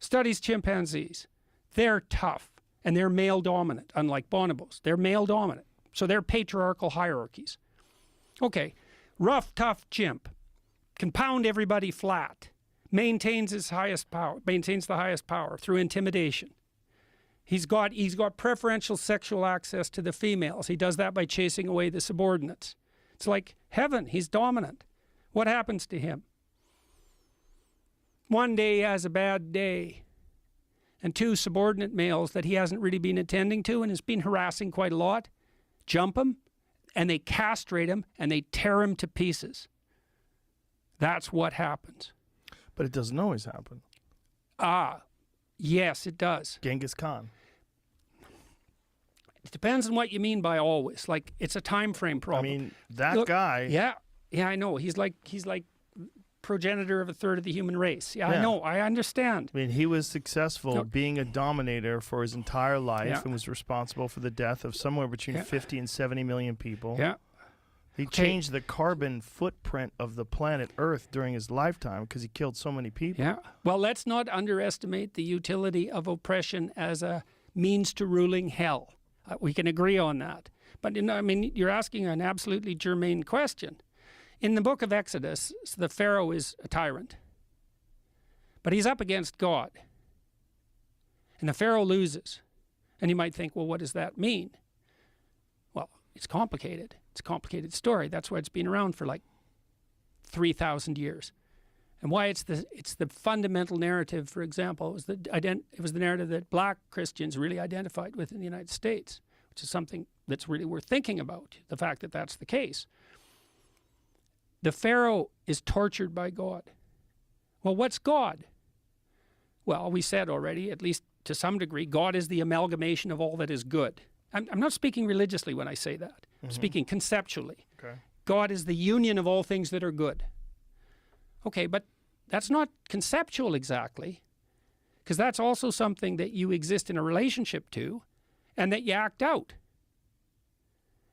studies chimpanzees. They're tough and they're male dominant, unlike bonobos. They're male dominant, so they're patriarchal hierarchies. Okay, rough, tough chimp can pound everybody flat, maintains his highest power, maintains the highest power through intimidation. He's got preferential sexual access to the females. He does that by chasing away the subordinates. It's like heaven. He's dominant. What happens to him? One day he has a bad day, and two subordinate males that he hasn't really been attending to and has been harassing quite a lot jump him, and they castrate him and they tear him to pieces. That's what happens. But it doesn't always happen. Yes, it does. Genghis Khan. It depends on what you mean by always. Like, it's a time frame problem. I mean, that guy. Yeah, I know. He's like progenitor of a third of the human race. Yeah, I know. I understand. I mean, he was successful being a dominator for his entire life and was responsible for the death of somewhere between 50 and 70 million people. Yeah. He changed the carbon footprint of the planet Earth during his lifetime because he killed so many people. Yeah. Well, let's not underestimate the utility of oppression as a means to ruling hell. We can agree on that. But, you know, I mean, you're asking an absolutely germane question. In the book of Exodus, the Pharaoh is a tyrant. But he's up against God. And the Pharaoh loses. And you might think, well, what does that mean? Well, it's complicated. It's a complicated story. That's why it's been around for like 3,000 years. And why it's the fundamental narrative, for example, it was the narrative that black Christians really identified with in the United States, which is something that's really worth thinking about, the fact that that's the case. The Pharaoh is tortured by God. Well, what's God? Well, we said already, at least to some degree, God is the amalgamation of all that is good. I'm not speaking religiously when I say that. I'm speaking conceptually. Okay. God is the union of all things that are good. Okay, but that's not conceptual exactly, because that's also something that you exist in a relationship to and that you act out.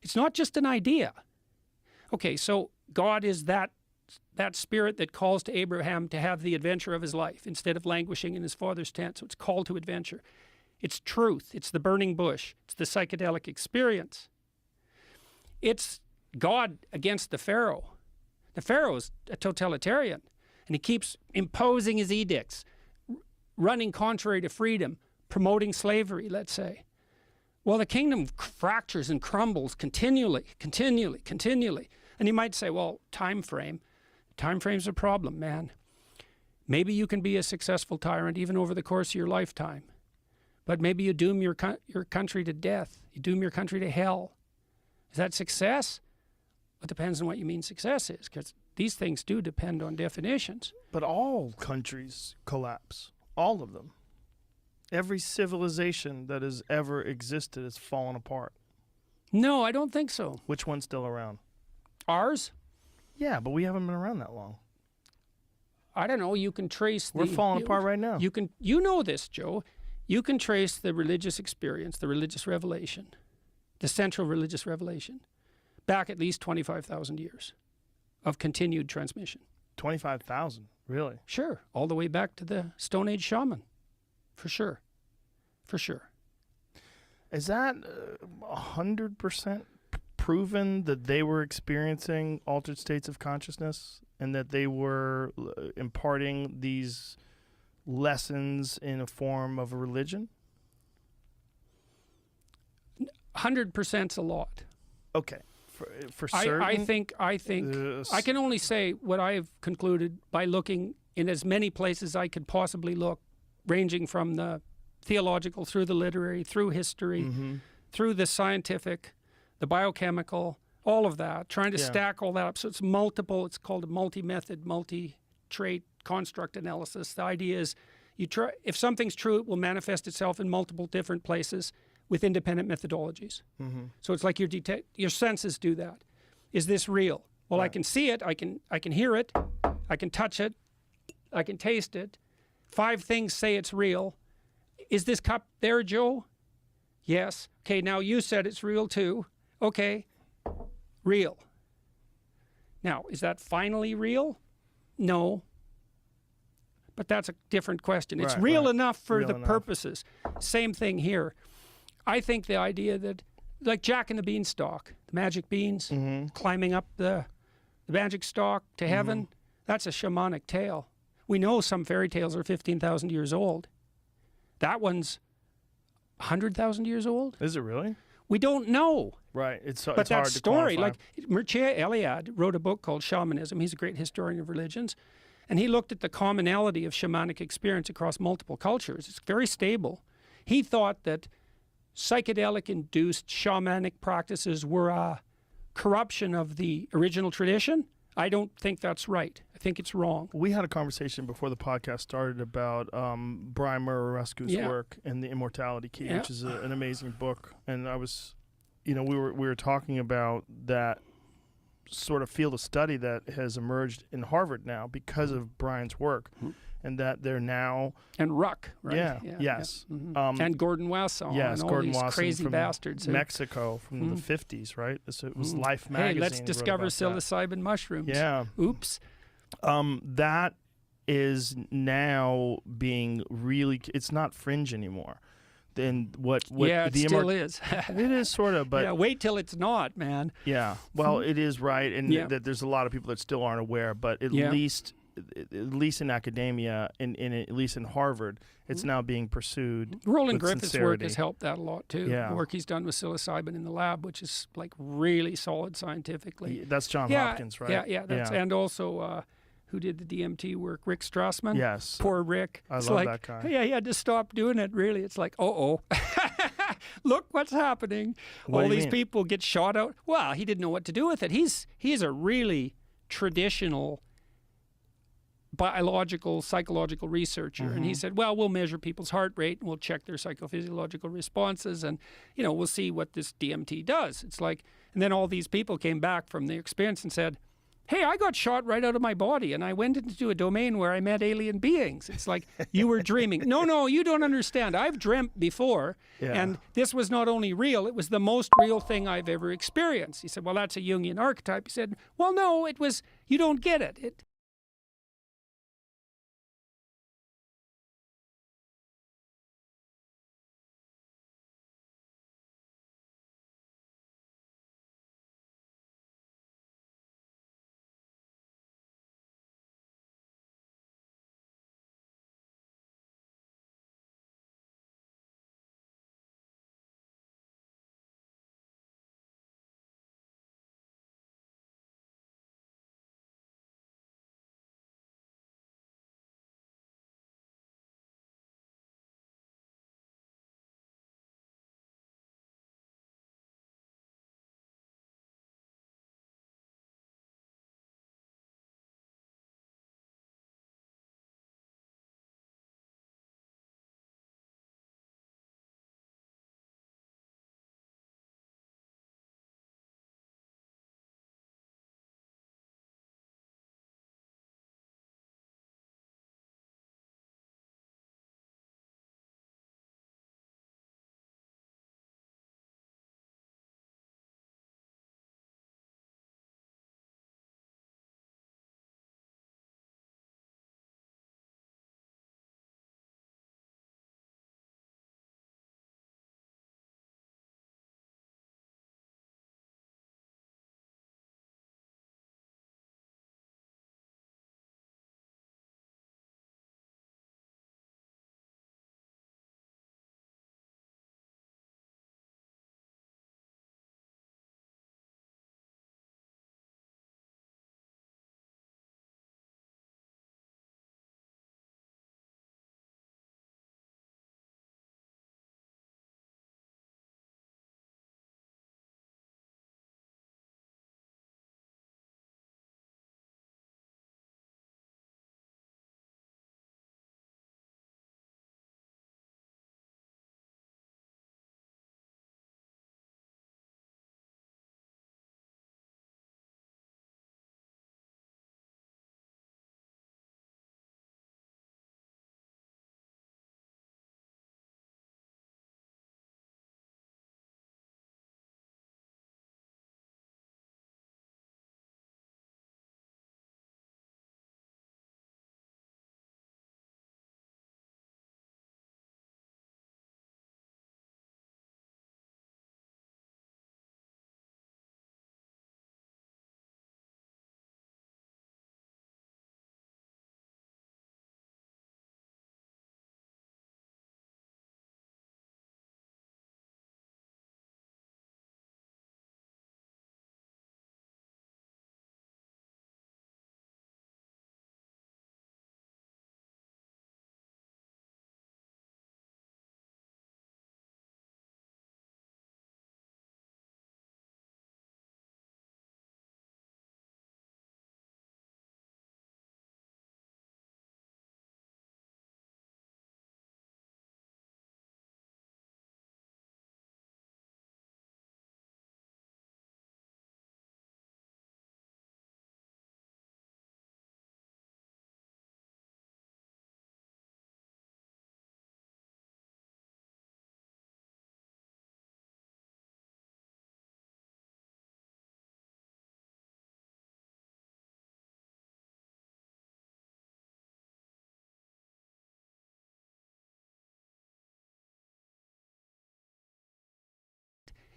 It's not just an idea. Okay, so God is that spirit that calls to Abraham to have the adventure of his life instead of languishing in his father's tent. So it's called to adventure. It's truth. It's the burning bush. It's the psychedelic experience. It's God against the Pharaoh. The Pharaoh is a totalitarian, and he keeps imposing his edicts, running contrary to freedom, promoting slavery, let's say. Well, the kingdom fractures and crumbles continually. And you might say, well, time frame's a problem, man. Maybe you can be a successful tyrant even over the course of your lifetime, but maybe you doom your country to death. You doom your country to hell. Is that success? It depends on what you mean success is, because these things do depend on definitions. But all countries collapse. All of them. Every civilization that has ever existed has fallen apart. No, I don't think so. Which one's still around? Ours? Yeah, but we haven't been around that long. I don't know. You can trace We're falling apart right now. You know this, Joe. You can trace the religious experience, the religious revelation, the central religious revelation, back at least 25,000 years of continued transmission. 25,000? Really? Sure. All the way back to the Stone Age shaman. For sure. For sure. Is that 100% proven that they were experiencing altered states of consciousness and that they were imparting these lessons in a form of a religion? 100%'s a lot. Okay. For certain? I think I can only say what I've concluded by looking in as many places I could possibly look, ranging from the theological through the literary, through history, through the scientific, the biochemical, all of that, trying to stack all that up. So it's multiple, it's called a multi-method, multi-trait construct analysis. The idea is if something's true, it will manifest itself in multiple different places with independent methodologies. So it's like your senses do that. Is this real? Well, I can see it, I can hear it, I can touch it, I can taste it. 5 things say it's real. Is this cup there, Joe? Yes. Okay, now you said it's real too. Okay, real. Now, is that finally real? No. but that's a different question. It's Right, real right. enough for Real the enough. purposes. Same thing here. I think the idea that, like Jack and the Beanstalk, the magic beans, climbing up the magic stalk to heaven, that's a shamanic tale. We know some fairy tales are 15,000 years old. That one's 100,000 years old? Is it really? We don't know. Right. It's But that hard story, to quantify. like Mircea Eliade wrote a book called Shamanism. He's a great historian of religions. And he looked at the commonality of shamanic experience across multiple cultures. It's very stable. He thought that psychedelic-induced shamanic practices were a corruption of the original tradition. I don't think that's right. I think it's wrong. We had a conversation before the podcast started about Brian Murarescu's work and the Immortality Key, which is an amazing book. And I was, we were talking about that sort of field of study that has emerged in Harvard now because of Brian's work, and that they're now and Ruck, right? Yeah, yes, and Gordon Wasson, yes, and all Gordon these Wasson crazy from bastards, Mexico from the 50s, right? So it was Life magazine. Hey, let's wrote discover about psilocybin mushrooms. Yeah. Oops. That is now being really. It's not fringe anymore. Then what? Yeah, it the still is. It is sort of, but yeah, wait till it's not, man. yeah. Well, it is, right, and that there's a lot of people that still aren't aware. But at least in academia, at least in Harvard, it's now being pursued. Roland with Griffith's sincerity. work has helped that a lot too. Yeah. The work he's done with psilocybin in the lab, which is like really solid scientifically. That's John Hopkins, right? Yeah. That's and also who did the DMT work? Rick Strassman. Yes. Poor Rick. I It's love like, that guy. Yeah, he had to stop doing it. Really, it's like, look what's happening. What do All you these mean? people get shot out. Well, he didn't know what to do with it. He's a really traditional biological, psychological researcher. And he said, well, we'll measure people's heart rate and we'll check their psychophysiological responses and, we'll see what this DMT does. It's like, and then all these people came back from the experience and said, hey, I got shot right out of my body and I went into a domain where I met alien beings. It's like, you were dreaming. No, you don't understand. I've dreamt before. Yeah. And this was not only real, it was the most real thing I've ever experienced. He said, well, that's a Jungian archetype. He said, well, no, it was, you don't get it.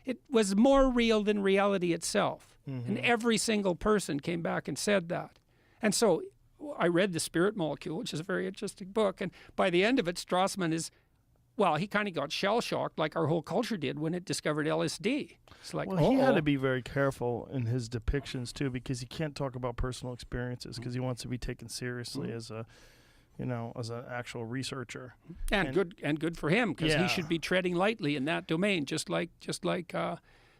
it was more real than reality itself. And every single person came back and said that. And so I read The Spirit Molecule, which is a very interesting book. And by the end of it, Strassman is, well, he kind of got shell-shocked like our whole culture did when it discovered LSD. It's like, well, he had to be very careful in his depictions, too, because he can't talk about personal experiences because he wants to be taken seriously as a, as an actual researcher. And good for him, because he should be treading lightly in that domain, just like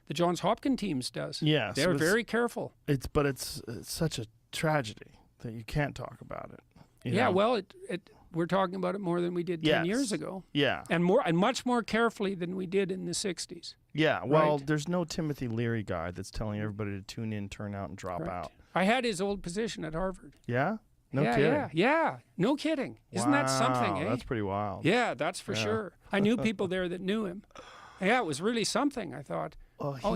the Johns Hopkins teams does. Yes, they're very careful. But it's such a tragedy that you can't talk about it. You know? Well, we're talking about it more than we did 10 years ago. Yeah. And much more carefully than we did in the 60s. Yeah, well, there's no Timothy Leary guy that's telling everybody to tune in, turn out, and drop out. I had his old position at Harvard. Yeah? No kidding. Yeah. No kidding. Isn't that something, eh? That's pretty wild. Yeah, that's for sure. I knew people there that knew him. Yeah, it was really something, I thought.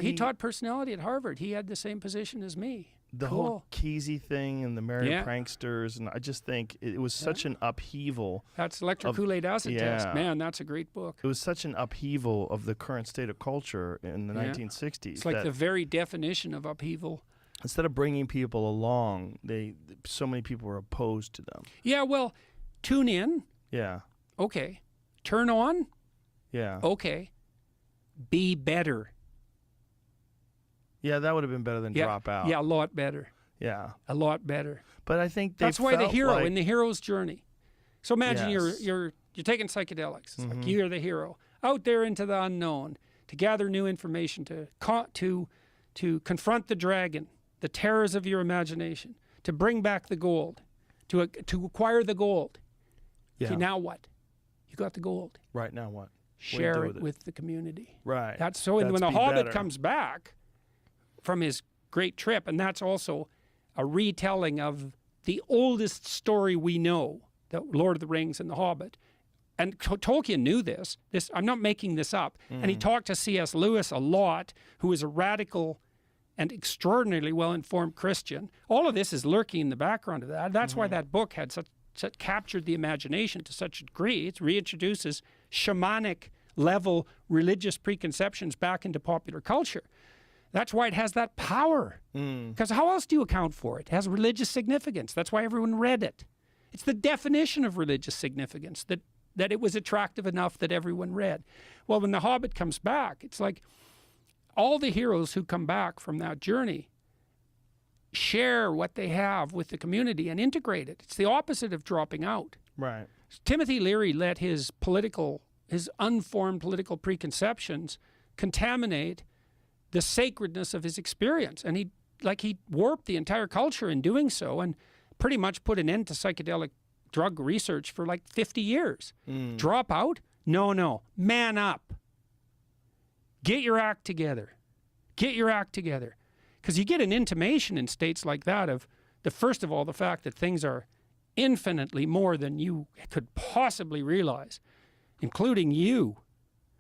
He taught personality at Harvard. He had the same position as me. The whole Kesey thing and the Merry Pranksters, and I just think it was such an upheaval. That's Electric Kool-Aid Acid Test. Man, that's a great book. It was such an upheaval of the current state of culture in the 1960s. It's like the very definition of upheaval. Instead of bringing people along, so many people were opposed to them. Yeah, well, tune in. Yeah. Okay. Turn on. Yeah. Okay. Be better. Yeah, that would have been better than drop out. Yeah, a lot better. Yeah. A lot better. But I think that's why the hero in the hero's journey. So imagine you're taking psychedelics. It's like you're the hero out there into the unknown to gather new information, to confront the dragon, the terrors of your imagination, to bring back the gold, to acquire the gold. Yeah. Okay, now what? You got the gold. Right, now what? Share it with the community. Right. When the Hobbit comes back from his great trip, and that's also a retelling of the oldest story we know, the Lord of the Rings and the Hobbit. And Tolkien knew this. I'm not making this up. And he talked to C.S. Lewis a lot, who is a radical and extraordinarily well-informed Christian. All of this is lurking in the background of that. That's why that book had captured the imagination to such a degree. It reintroduces shamanic level religious preconceptions back into popular culture. That's why it has that power. Because how else do you account for it? It has religious significance. That's why everyone read it. It's the definition of religious significance, that it was attractive enough that everyone read. Well, when The Hobbit comes back, it's like all the heroes who come back from that journey share what they have with the community and integrate it. It's the opposite of dropping out. Right. Timothy Leary let his unformed political preconceptions contaminate the sacredness of his experience. And he warped the entire culture in doing so and pretty much put an end to psychedelic drug research for like 50 years. Drop out? No. Man up. Get your act together. Get your act together. Because you get an intimation in states like that of, first of all, the fact that things are infinitely more than you could possibly realize, including you.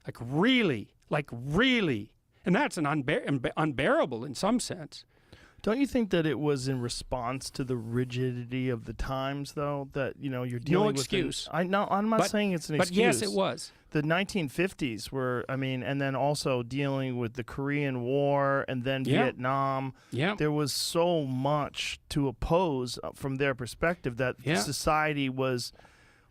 Like really. And that's unbearable in some sense. Don't you think that it was in response to the rigidity of the times, though, that you're dealing with? No excuse. I'm not saying it's an excuse. But yes, it was. The 1950s were, and then also dealing with the Korean War and then Vietnam. Yeah. There was so much to oppose from their perspective that society was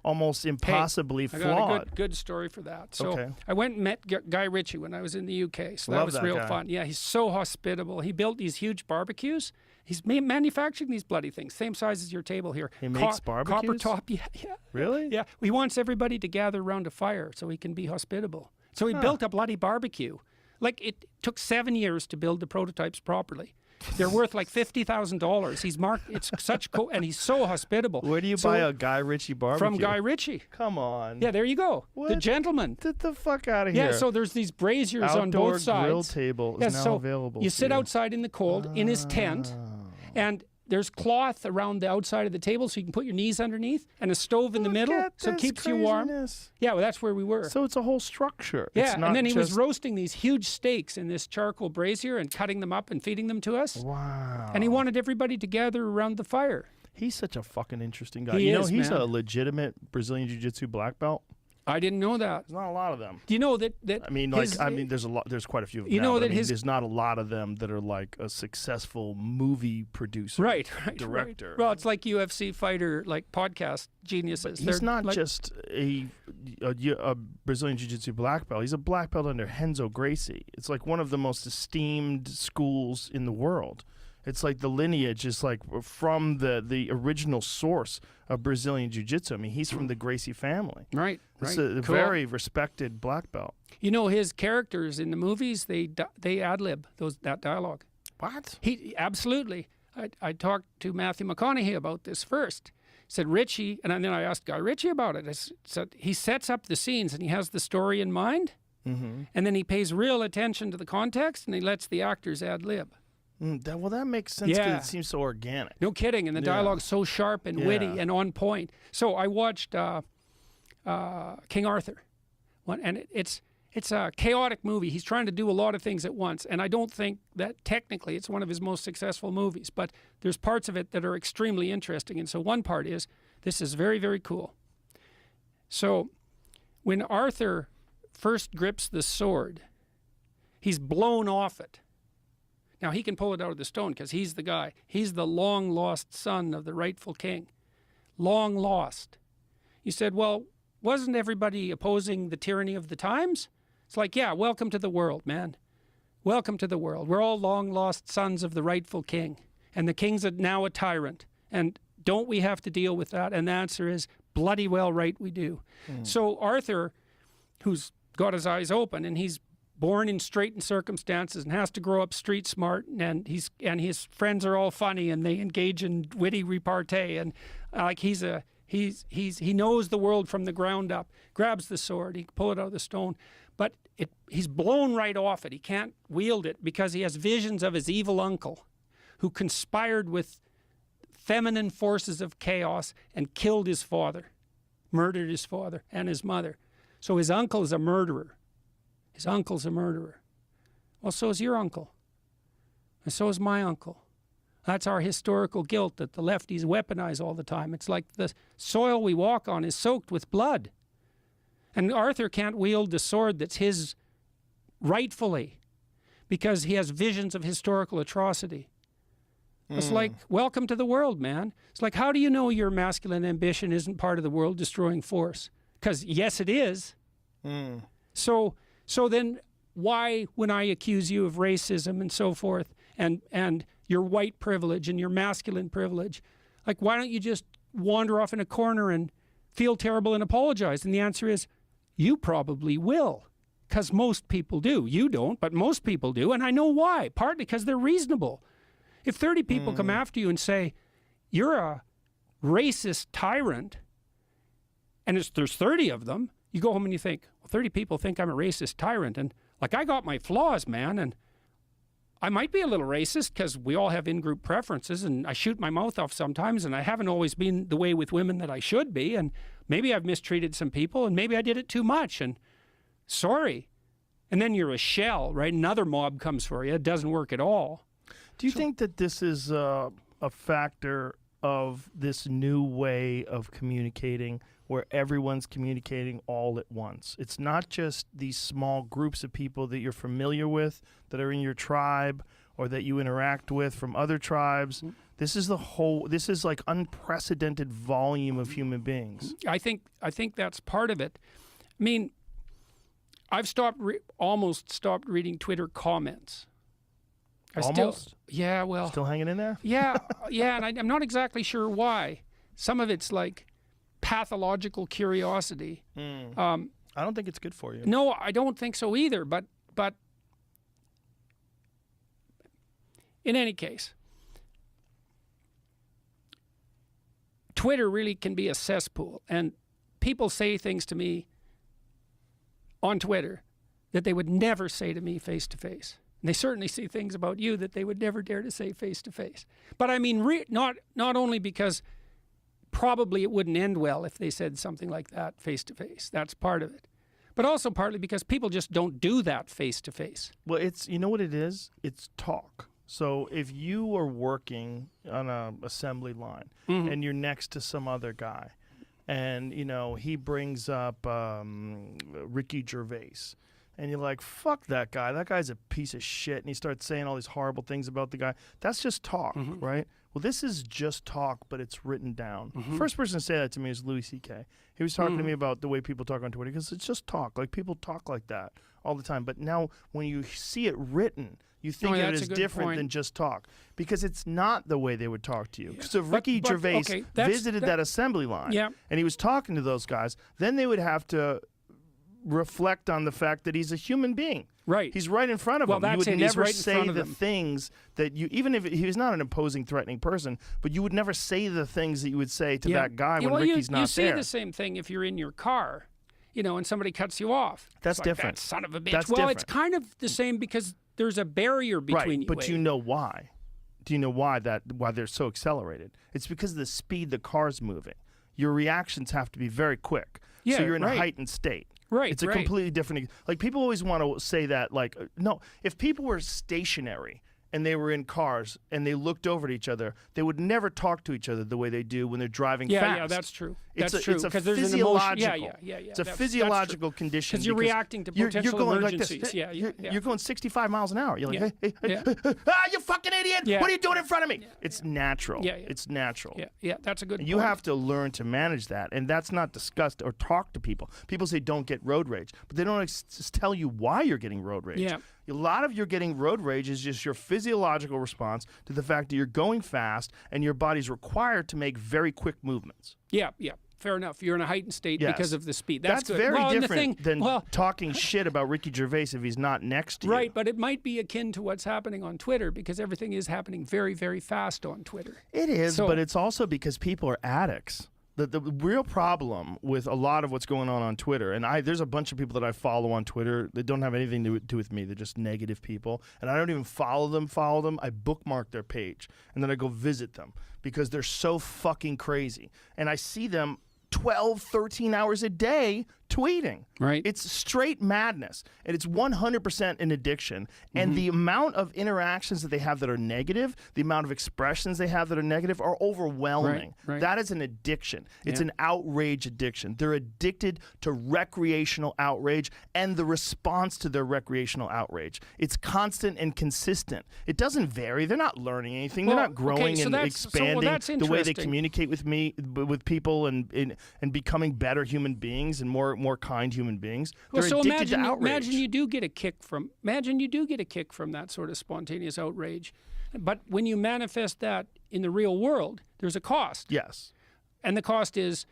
almost impossibly flawed. I got a good story for that. So I went and met Guy Ritchie when I was in the UK. So that was real fun. Yeah, he's so hospitable. He built these huge barbecues. He's manufacturing these bloody things, same size as your table here. He makes barbecues? Copper top, yeah. Really? Yeah. He wants everybody to gather around a fire so he can be hospitable. So he built a bloody barbecue. Like, it took 7 years to build the prototypes properly. They're worth like $50,000. He's marked. It's such cool, and he's so hospitable. Where do you buy a Guy Ritchie barbecue? From Guy Ritchie. Come on. Yeah, there you go. What? The gentleman. Get the fuck out of here. Yeah, so there's these braziers on both sides. Outdoor grill table is now available. You sit outside in the cold in his tent, and there's cloth around the outside of the table so you can put your knees underneath, and a stove in the middle so it keeps you warm. Yeah, well, that's where we were. So it's a whole structure. Yeah, and then he was roasting these huge steaks in this charcoal brazier and cutting them up and feeding them to us. Wow. And he wanted everybody to gather around the fire. He's such a fucking interesting guy. He's a legitimate Brazilian Jiu-Jitsu black belt. I didn't know that. There's not a lot of them. Do you know that I mean, there's a lot. There's quite a few of them. You know now, that there's not a lot of them that are like a successful movie producer, right, director. Well, it's like UFC fighter, like podcast geniuses. But he's not like, just a Brazilian Jiu-Jitsu black belt. He's a black belt under Renzo Gracie. It's like one of the most esteemed schools in the world. It's like the lineage is like from the original source of Brazilian Jiu-Jitsu. I mean, he's from the Gracie family. Right. It's a very respected black belt. You know, his characters in the movies, they ad-lib that dialogue. What? He absolutely. I talked to Matthew McConaughey about this first. He said Ritchie, and then I asked Guy Ritchie about it. I said he sets up the scenes and he has the story in mind, and then he pays real attention to the context and he lets the actors ad-lib. That makes sense because it seems so organic. No kidding, and the dialogue's so sharp and witty and on point. So I watched King Arthur, and it's a chaotic movie. He's trying to do a lot of things at once, and I don't think that technically it's one of his most successful movies, but there's parts of it that are extremely interesting. And so one part is, this is very, very cool. So when Arthur first grips the sword, he's blown off it. Now, he can pull it out of the stone because he's the guy. He's the long-lost son of the rightful king. Long lost. You said, well, wasn't everybody opposing the tyranny of the times? It's like, yeah, welcome to the world, man. Welcome to the world. We're all long-lost sons of the rightful king. And the king's now a tyrant. And don't we have to deal with that? And the answer is, bloody well right we do. So Arthur, who's got his eyes open, and he's born in straitened circumstances and has to grow up street smart, and his friends are all funny and they engage in witty repartee, and like he knows the world from the ground up. Grabs the sword, he can pull it out of the stone, but he's blown right off it. He can't wield it because he has visions of his evil uncle who conspired with feminine forces of chaos and killed his father, murdered his father and his mother. So his uncle is a murderer. His uncle's a murderer. Well, so is your uncle. And so is my uncle. That's our historical guilt that the lefties weaponize all the time. It's like the soil we walk on is soaked with blood. And Arthur can't wield the sword that's his rightfully because he has visions of historical atrocity. It's like, welcome to the world, man. It's like, how do you know your masculine ambition isn't part of the world-destroying force? Because, yes, it is. So then why, when I accuse you of racism and so forth, and your white privilege and your masculine privilege, like, why don't you just wander off in a corner and feel terrible and apologize? And the answer is, you probably will, because most people do. You don't, but most people do, and I know why. Partly because they're reasonable. If 30 people come after you and say, you're a racist tyrant, and there's 30 of them, you go home and you think, well, 30 people think I'm a racist tyrant, and like, I got my flaws, man, and I might be a little racist because we all have in-group preferences, and I shoot my mouth off sometimes, and I haven't always been the way with women that I should be, and maybe I've mistreated some people, and maybe I did it too much, and sorry. And then you're a shell, right? Another mob comes for you. It doesn't work at all. Do you think that this is a factor of this new way of communicating where everyone's communicating all at once? It's not just these small groups of people that you're familiar with that are in your tribe or that you interact with from other tribes. This is this is like unprecedented volume of human beings. I think that's part of it. I mean, I've almost stopped reading Twitter comments. Almost? Yeah, well. Still hanging in there? Yeah, and I'm not exactly sure why. Some of it's like pathological curiosity. I don't think it's good for you. No, I don't think so either, but in any case, Twitter really can be a cesspool, and people say things to me on Twitter that they would never say to me face to face. And they certainly see things about you that they would never dare to say face to face. But I mean, not only because probably it wouldn't end well if they said something like that face to face. That's part of it. But also partly because people just don't do that face to face. Well, you know what it is? It's talk. So if you are working on an assembly line and you're next to some other guy, and you know he brings up Ricky Gervais. And you're like, fuck that guy. That guy's a piece of shit. And he starts saying all these horrible things about the guy. That's just talk, right? Well, this is just talk, but it's written down. First person to say that to me is Louis C.K. He was talking to me about the way people talk on Twitter because it's just talk. Like, people talk like that all the time. But now when you see it written, you think of it as different than just talk. Because it's not the way they would talk to you. So if Ricky Gervais visited that assembly line and he was talking to those guys, then they would have to reflect on the fact that he's a human being. Right. He's right in front of them. You would never right say the things that you, even if he was not an imposing, threatening person, but you would never say the things that you would say to that guy when Ricky's not there. You say the same thing if you're in your car, you know, and somebody cuts you off. That's different. That son of a bitch. That's different. It's kind of the same because there's a barrier between you. But you know why? Do you know why they're so accelerated? It's because of the speed the car's moving. Your reactions have to be very quick. Yeah, so you're in a heightened state. Right, it's a completely different. Like, people always want to say that. Like, no, if people were stationary and they were in cars and they looked over at each other, they would never talk to each other the way they do when they're driving fast. Yeah, that's true. It's true. It's a physiological. It's a physiological condition because you're reacting to potential you're going emergencies. Like this. You're going 65 miles an hour. You're like, hey, you fucking idiot! Yeah. What are you doing in front of me? It's natural. It's natural. Yeah, that's a good point. You have to learn to manage that, and that's not discussed or talked to people. People say don't get road rage, but they don't just tell you why you're getting road rage. Yeah. A lot of your getting road rage is just your physiological response to the fact that you're going fast and your body's required to make very quick movements. Yeah. Fair enough. You're in a heightened state because of the speed. That's good. Very different than talking shit about Ricky Gervais if he's not next to you. Right, but it might be akin to what's happening on Twitter because everything is happening very, very fast on Twitter. It is, but it's also because people are addicts. The real problem with a lot of what's going on Twitter, and there's a bunch of people that I follow on Twitter that don't have anything to do with me. They're just negative people, and I don't even follow them. I bookmark their page, and then I go visit them because they're so fucking crazy. And I see them 12, 13 hours a day tweeting. Right. It's straight madness, and it's 100% an addiction. And the amount of interactions that they have that are negative, the amount of expressions they have that are negative are overwhelming. Right. That is an addiction. It's an outrage addiction. They're addicted to recreational outrage and the response to their recreational outrage. It's constant and consistent. It doesn't vary. They're not learning anything. They're not growing and expanding the way they communicate with with people and becoming better human beings and more kind human beings. They're addicted to outrage. Imagine you do get a kick from that sort of spontaneous outrage, but when you manifest that in the real world, there's a cost. Yes, and the cost is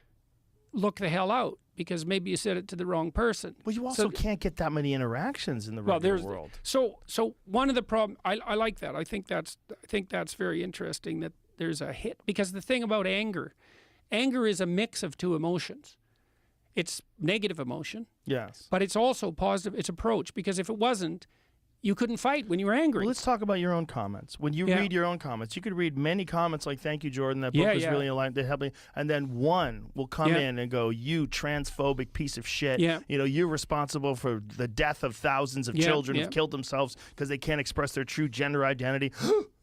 look the hell out because maybe you said it to the wrong person. Well, you also can't get that many interactions in the regular world. So one of the problems, I like that. I think that's very interesting that there's a hit because the thing about anger is a mix of two emotions. It's negative emotion. Yes. But it's also positive. It's approach because if it wasn't, you couldn't fight when you were angry. Well, let's talk about your own comments. When you read your own comments, you could read many comments like, thank you, Jordan, that book was really aligned to help me. And then one will come in and go, you transphobic piece of shit. Yeah. You know, you're responsible for the death of thousands of children who've killed themselves because they can't express their true gender identity.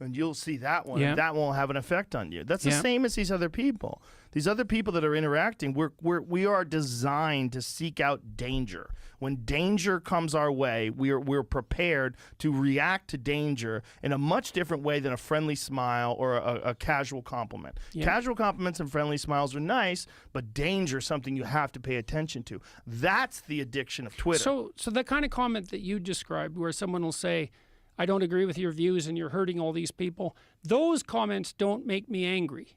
And you'll see that one. And that won't have an effect on you. That's the same as these other people. These other people that are interacting, we are designed to seek out danger. When danger comes our way, we're prepared to react to danger in a much different way than a friendly smile or a casual compliment. Yeah. Casual compliments and friendly smiles are nice, but danger is something you have to pay attention to. That's the addiction of Twitter. So the kind of comment that you described where someone will say, I don't agree with your views and you're hurting all these people, those comments don't make me angry.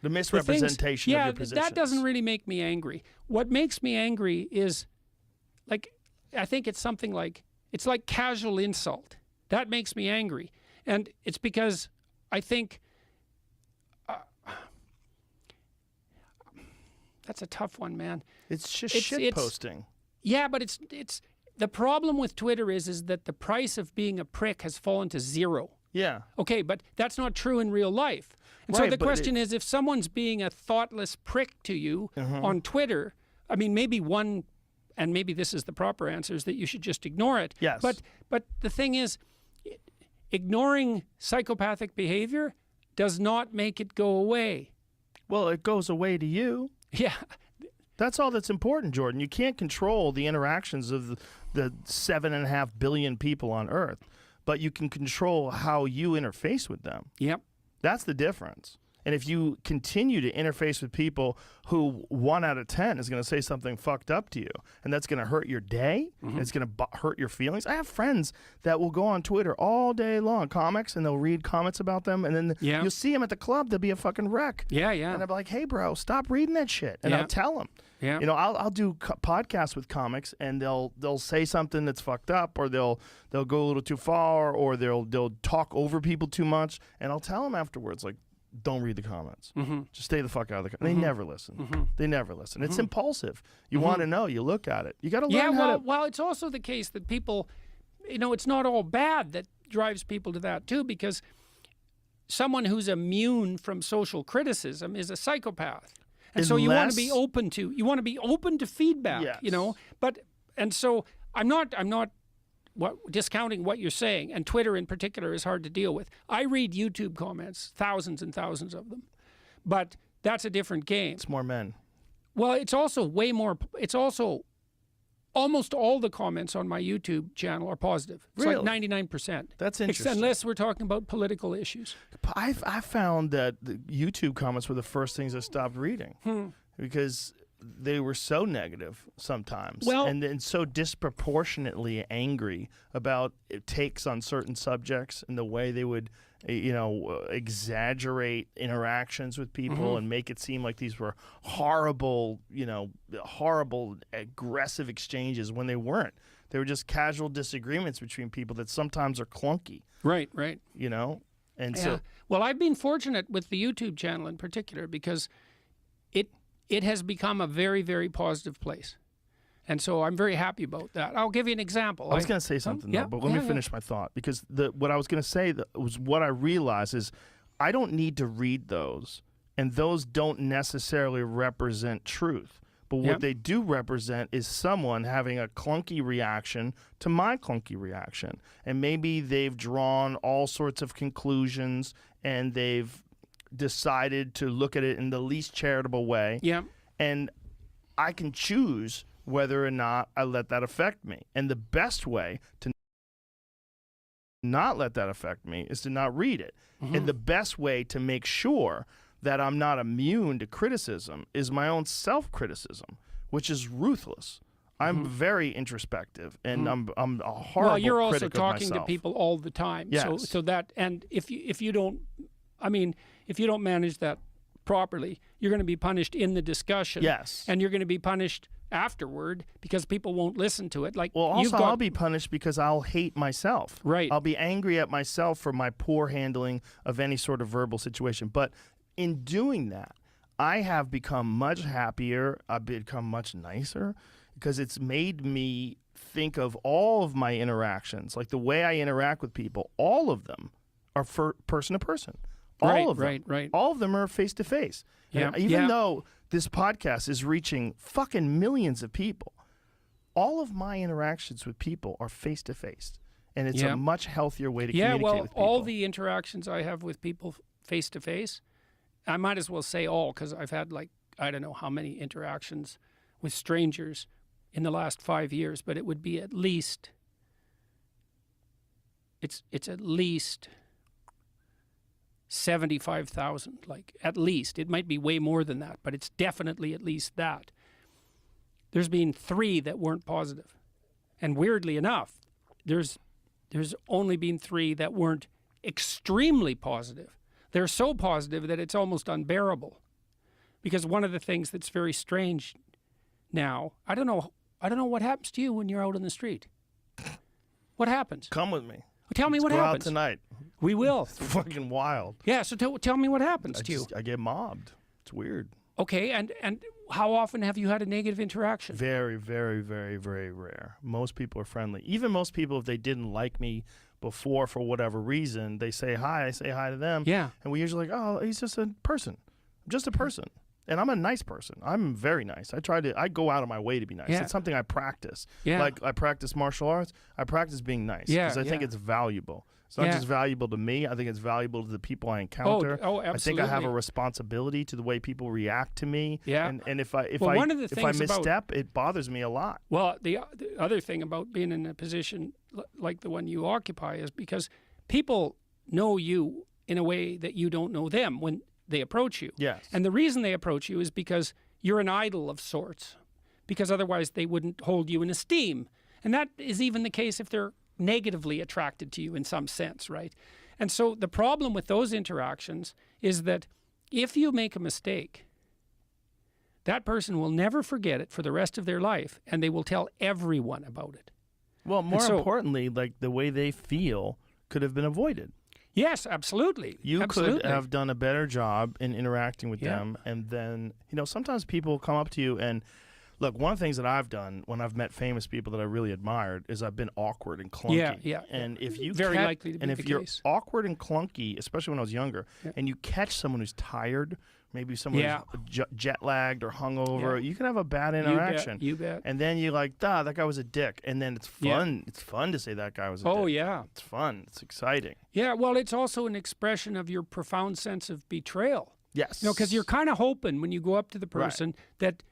The misrepresentation of your positions. That doesn't really make me angry. What makes me angry is, like, I think it's something like, it's like casual insult. That makes me angry. And it's because I think, that's a tough one, man. It's just shit posting. Yeah, but it's the problem with Twitter is that the price of being a prick has fallen to zero. Yeah. Okay, but that's not true in real life. And so the question is, if someone's being a thoughtless prick to you on Twitter, I mean, maybe one, and maybe this is the proper answer, is that you should just ignore it. Yes. But the thing is, ignoring psychopathic behavior does not make it go away. Well, it goes away to you. Yeah. That's all that's important, Jordan. You can't control the interactions of the 7.5 billion people on Earth, but you can control how you interface with them. Yep. That's the difference. And if you continue to interface with people who 1 out of 10 is going to say something fucked up to you, and that's going to hurt your day, and it's going to hurt your feelings. I have friends that will go on Twitter all day long, comics, and they'll read comments about them, and then you'll see them at the club. They'll be a fucking wreck. Yeah, yeah. And I'll be like, hey, bro, stop reading that shit. And I'll tell them. Yeah. You know, I'll do podcasts with comics, and they'll say something that's fucked up, or they'll go a little too far, or they'll talk over people too much, and I'll tell them afterwards, like, don't read the comments. Just stay the fuck out of the comments. They never listen. They never listen. It's impulsive. You want to know. You look at it. You got to learn how to... Well, it's also the case that people, you know, it's not all bad that drives people to that too, because someone who's immune from social criticism is a psychopath. And so you want to be open to feedback, you know. And so I'm not discounting what you're saying, and Twitter in particular is hard to deal with. I read YouTube comments, thousands and thousands of them, but that's a different game. It's more men. Well, it's also way more. It's also almost all the comments on my YouTube channel are positive. It's really? like 99%. That's interesting. Unless we're talking about political issues. I found that the YouTube comments were the first things I stopped reading because they were so negative sometimes, and so disproportionately angry about takes on certain subjects and the way they would, you know, exaggerate interactions with people and make it seem like these were horrible, you know, horrible aggressive exchanges when they weren't. They were just casual disagreements between people that sometimes are clunky. Right, right. You know, and so. Well, I've been fortunate with the YouTube channel in particular because it has become a very, very positive place. And so I'm very happy about that. I'll give you an example. I was going to say something, though, but let me finish my thought. Because what I was going to say was what I realized is I don't need to read those, and those don't necessarily represent truth. But what they do represent is someone having a clunky reaction to my clunky reaction. And maybe they've drawn all sorts of conclusions, and they've decided to look at it in the least charitable way. Yeah. And I can choose whether or not I let that affect me. And the best way to not let that affect me is to not read it. And the best way to make sure that I'm not immune to criticism is my own self-criticism, which is ruthless. I'm very introspective, and I'm a horrible critic of myself. Well, you're also talking to people all the time. Yes. So that, and if you don't, I mean, if you don't manage that properly, you're going to be punished in the discussion. Yes. And you're going to be punished afterward because people won't listen to it. Like, well, also I'll be punished because I'll hate myself. Right. I'll be angry at myself for my poor handling of any sort of verbal situation. But in doing that, I have become much happier. I've become much nicer because it's made me think of all of my interactions, like the way I interact with people, all of them are for person to person. All of them. Right. All of them are face to face. Even though this podcast is reaching fucking millions of people, all of my interactions with people are face to face. And it's a much healthier way to communicate with people. All the interactions I have with people face to face, I might as well say all, because I've had like, I don't know how many interactions with strangers in the last 5 years, but it would be at least, it's at least 75,000, like at least. It might be way more than that, but it's definitely at least that. There's been 3 that weren't positive. And weirdly enough, there's only been 3 that weren't extremely positive. They're so positive that it's almost unbearable. Because one of the things that's very strange now, I don't know what happens to you when you're out on the street. What happens? Come with me. Tell me what happens. happens. Go out tonight. We will. It's fucking wild. Yeah, so tell me what happens to you. I get mobbed. It's weird. Okay, and how often have you had a negative interaction? Very, very, very, very rare. Most people are friendly. Even most people, if they didn't like me before for whatever reason, they say hi, I say hi to them. Yeah. And we usually like, oh, he's just a person. I'm just a person. And I'm a nice person. I'm very nice. I go out of my way to be nice. Yeah. It's something I practice. Yeah. Like I practice martial arts. I practice being nice Yeah, because I think yeah. it's valuable. It's not Yeah. just valuable to me. I think it's valuable to the people I encounter. Oh, I think I have a absolutely. responsibility to the way people react to me. Yeah. And if I Well, one of the if I things about- misstep, it bothers me a lot. Well, the other thing about being in a position like the one you occupy is because people know you in a way that you don't know them when they approach you. Yes. And the reason they approach you is because you're an idol of sorts, because otherwise they wouldn't hold you in esteem. And that is even the case if they're negatively attracted to you in some sense, right? And so the problem with those interactions is that if you make a mistake, that person will never forget it for the rest of their life, and they will tell everyone about it. Well, more so- importantly, like the way they feel could have been avoided. Yes, absolutely. You absolutely. could have done a better job in interacting with Yeah. them. And then, sometimes people come up to you and look, one of the things that I've done when I've met famous people that I really admired is I've been awkward and clunky. Yeah, yeah. And if you Very likely to be and the if you're case. awkward and clunky, especially when I was younger, Yeah. and you catch someone who's tired, maybe someone Yeah. who's jet lagged or hungover, Yeah. you can have a bad interaction. You bet. And then you're like, that guy was a dick. And then it's Yeah. fun. It's fun to say that guy was a dick. Oh, yeah. It's fun. It's exciting. Yeah, well, it's also an expression of your profound sense of betrayal. Yes. Because you're kind of hoping when you go up to the person that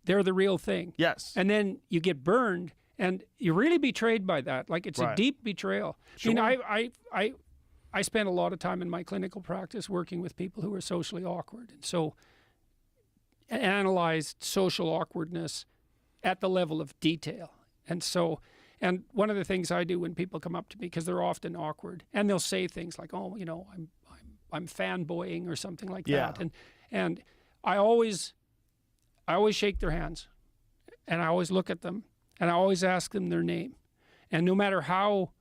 they're the real thing. Yes. And then you get burned, and you're really betrayed by that. Like, it's a Right. deep betrayal. Sure. I mean, I spent a lot of time in my clinical practice working with people who were socially awkward. And so analyzed social awkwardness at the level of detail. And one of the things I do when people come up to me, because they're often awkward, and they'll say things like, "Oh, I'm fanboying" or something like Yeah. that. And I always shake their hands, and I always look at them, and I always ask them their name. And no matter how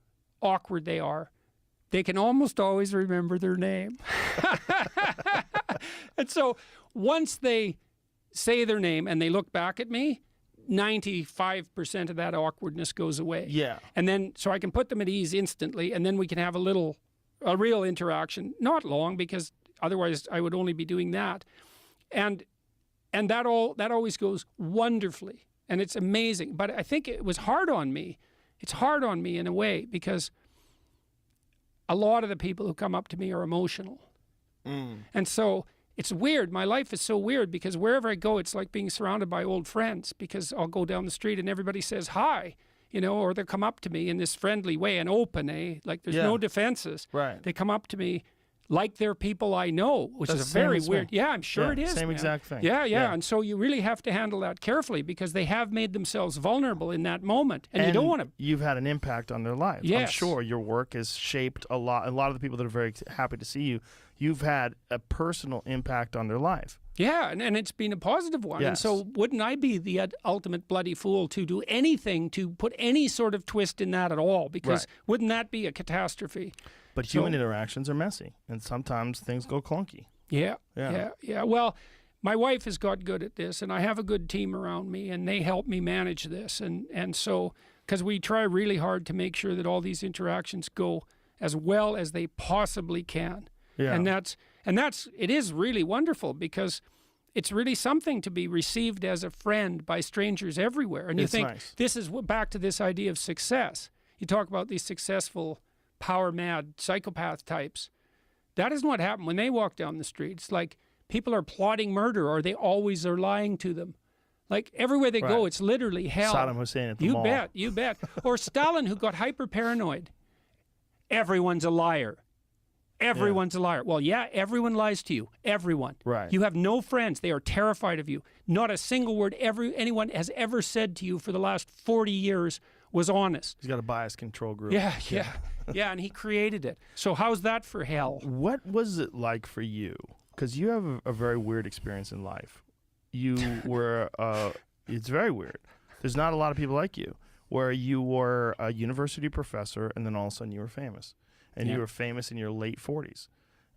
awkward they are, they can almost always remember their name. And so once they say their name and they look back at me, 95% of that awkwardness goes away. Yeah. And then, so I can put them at ease instantly, and then we can have a real interaction. Not long, because otherwise I would only be doing that. And that always goes wonderfully, and it's amazing. But I think it was hard on me. It's hard on me in a way, because a lot of the people who come up to me are emotional. And so it's weird. My life is so weird, because wherever I go, it's like being surrounded by old friends, because I'll go down the street and everybody says hi, or they'll come up to me in this friendly way and open, like there's no defenses. Right. They come up to me like they're people I know, which That's is the same very as weird. me. Yeah, I'm sure Yeah, it is. same man. exact thing. Yeah, yeah, Yeah. And so you really have to handle that carefully, because they have made themselves vulnerable in that moment, and you don't want to. You've had an impact on their life. I'm Yes. sure your work has shaped a lot. A lot of the people that are very happy to see you, you've had a personal impact on their life. Yeah, and it's been a positive one. And Yes. so wouldn't I be the ultimate bloody fool to do anything to put any sort of twist in that at all? Because Right. wouldn't that be a catastrophe? But So- human interactions are messy, and sometimes things go clunky. Yeah, Yeah. yeah. Well, my wife has got good at this, and I have a good team around me, and they help me manage this. And so, because we try really hard to make sure that all these interactions go as well as they possibly can. Yeah. And it is really wonderful, because it's really something to be received as a friend by strangers everywhere. And you It's think, nice. this is back to this idea of success. You talk about these successful, power-mad psychopath types. That isn't what happened when they walk down the street. It's like people are plotting murder, or they always are lying to them. Like everywhere they go, Right. it's literally hell. Saddam Hussein at the mall. You bet. Or Stalin, who got hyper-paranoid. Everyone's a liar. Everyone's a liar. Well, yeah, everyone lies to you. Everyone. Right. You have no friends. They are terrified of you. Not a single word anyone has ever said to you for the last 40 years was honest. He's got a bias control group. Yeah, and he created it. So how's that for hell? What was it like for you? Because you have a very weird experience in life. You were, it's very weird. There's not a lot of people like you, where you were a university professor and then all of a sudden you were famous. And Yeah. you were famous in your late 40s.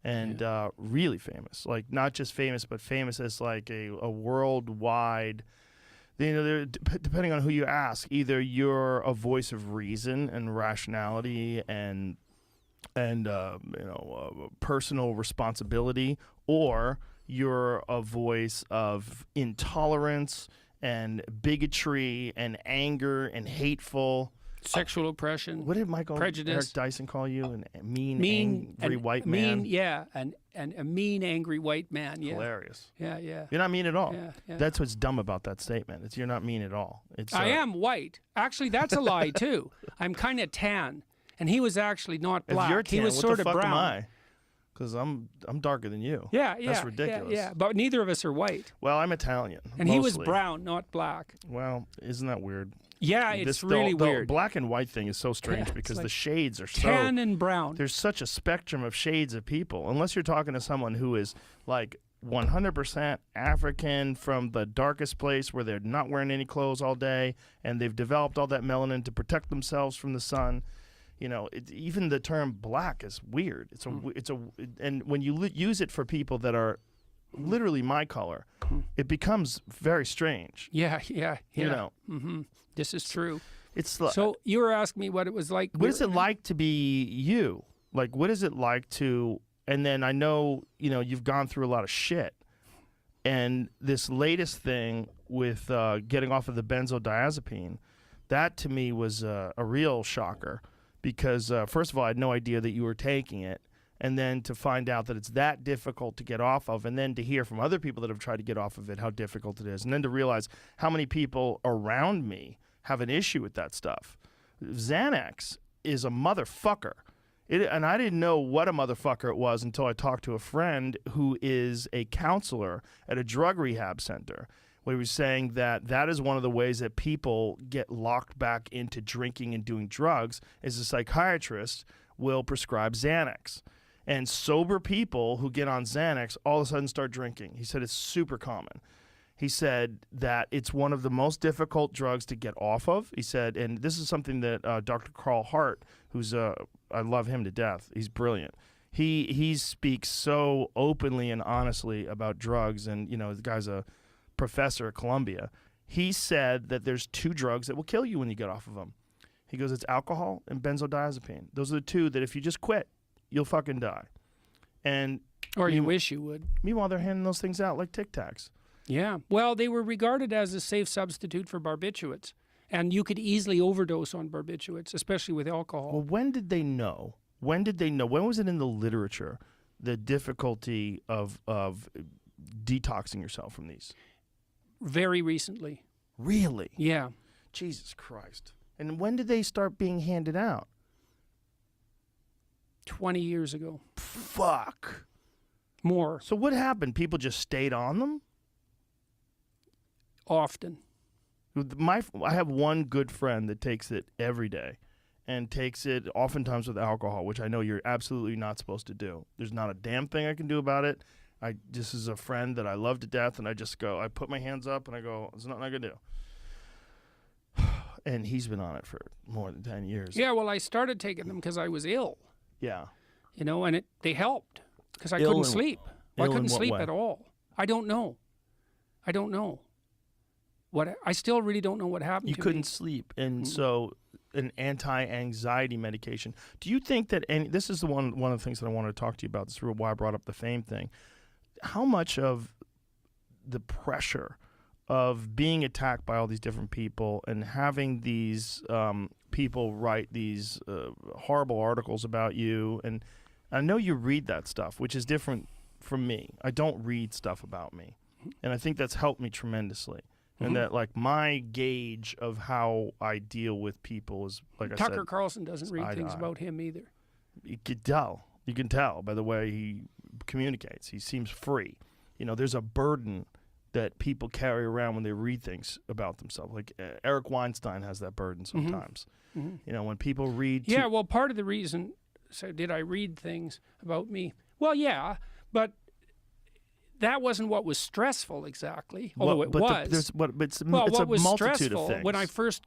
And really famous. Like not just famous, but famous as like a worldwide, depending on who you ask, either you're a voice of reason and rationality and personal responsibility, or you're a voice of intolerance and bigotry and anger and hateful. Sexual oppression. What did Michael prejudice. Eric Dyson call you? A mean angry white man? Yeah, and a mean, angry white man. Yeah. Hilarious. Yeah, yeah. You're not mean at all. Yeah. That's what's dumb about that statement. It's you're not mean at all. It's I am white. Actually, that's a lie, too. I'm kind of tan. And he was actually not black. If you're tan, he was what sort the of fuck brown. am I? Because I'm darker than you. Yeah. That's ridiculous. Yeah. But neither of us are white. Well, I'm Italian. And mostly. he was brown, not black. Well, isn't that weird? Yeah, it's really weird. The black and white thing is so strange Yeah, because like the shades are so tan and brown. There's such a spectrum of shades of people. Unless you're talking to someone who is like 100% African from the darkest place where they're not wearing any clothes all day and they've developed all that melanin to protect themselves from the sun. You know, even the term black is weird. And when you use it for people that are literally my color, it becomes very strange. Yeah. You know. Mm-hmm. This is true. It's so you were asking me what it was like. What is it like to be you? Like, what is it like to? And then I know, you know, you've gone through a lot of shit. And this latest thing with getting off of the benzodiazepine, that to me was a real shocker. Because first of all, I had no idea that you were taking it. And then to find out that it's that difficult to get off of, and then to hear from other people that have tried to get off of it how difficult it is, and then to realize how many people around me have an issue with that stuff. Xanax is a motherfucker. And I didn't know what a motherfucker it was until I talked to a friend who is a counselor at a drug rehab center, where he was saying that that is one of the ways that people get locked back into drinking and doing drugs is a psychiatrist will prescribe Xanax. And sober people who get on Xanax all of a sudden start drinking. He said it's super common. He said that it's one of the most difficult drugs to get off of. He said, and this is something that Dr. Carl Hart, who's I love him to death. He's brilliant. He speaks so openly and honestly about drugs, and you know, the guy's a professor at Columbia. He said that there's two drugs that will kill you when you get off of them. He goes, it's alcohol and benzodiazepine. Those are the two that if you just quit, you'll fucking die. And or you wish you would. Meanwhile, they're handing those things out like Tic Tacs. Yeah. Well, they were regarded as a safe substitute for barbiturates. And you could easily overdose on barbiturates, especially with alcohol. Well, when did they know? When was it in the literature, the difficulty of detoxing yourself from these? Very recently. Really? Yeah. Jesus Christ. And when did they start being handed out? 20 years ago. Fuck. More. So what happened? People just stayed on them? Often. I have one good friend that takes it every day and takes it oftentimes with alcohol, which I know you're absolutely not supposed to do. There's not a damn thing I can do about it. This is a friend that I love to death, and I put my hands up and I go, there's nothing I can do. And he's been on it for more than 10 years. Yeah, well, I started taking them because I was ill. Yeah. You know, and they helped because I couldn't sleep. I couldn't sleep at all. I don't know. I still really don't know what happened to me. You couldn't sleep, and so an anti-anxiety medication. Do you think that this is one of the things that I wanted to talk to you about. This is why I brought up the fame thing. How much of the pressure of being attacked by all these different people and having these people write these horrible articles about you, and I know you read that stuff, which is different from me. I don't read stuff about me, and I think that's helped me tremendously. And that, like, my gauge of how I deal with people is, like Tucker I said, Carlson doesn't read things about him either. You can tell. You can tell by the way he communicates. He seems free. You know, there's a burden that people carry around when they read things about themselves. Like Eric Weinstein has that burden sometimes. You know, when people read. Yeah, well, part of the reason. So, did I read things about me? Well, yeah, but that wasn't what was stressful exactly, although it was. It's what a was multitude stressful of things. when I first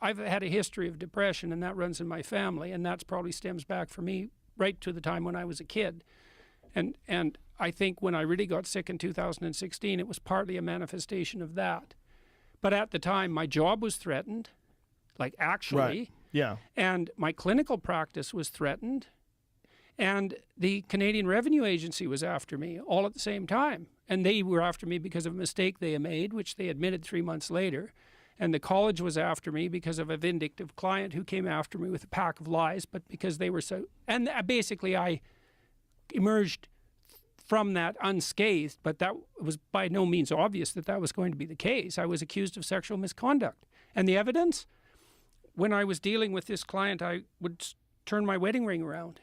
I've had a history of depression, and that runs in my family, and that's probably stems back for me right to the time when I was a kid. And I think when I really got sick in 2016, it was partly a manifestation of that. But at the time, my job was threatened, like actually. Right. Yeah. And my clinical practice was threatened. And the Canadian Revenue Agency was after me all at the same time. And they were after me because of a mistake they had made, which they admitted 3 months later. And the college was after me because of a vindictive client who came after me with a pack of lies, but because they were so... And basically I emerged from that unscathed, but that was by no means obvious that that was going to be the case. I was accused of sexual misconduct. And the evidence? When I was dealing with this client, I would turn my wedding ring around.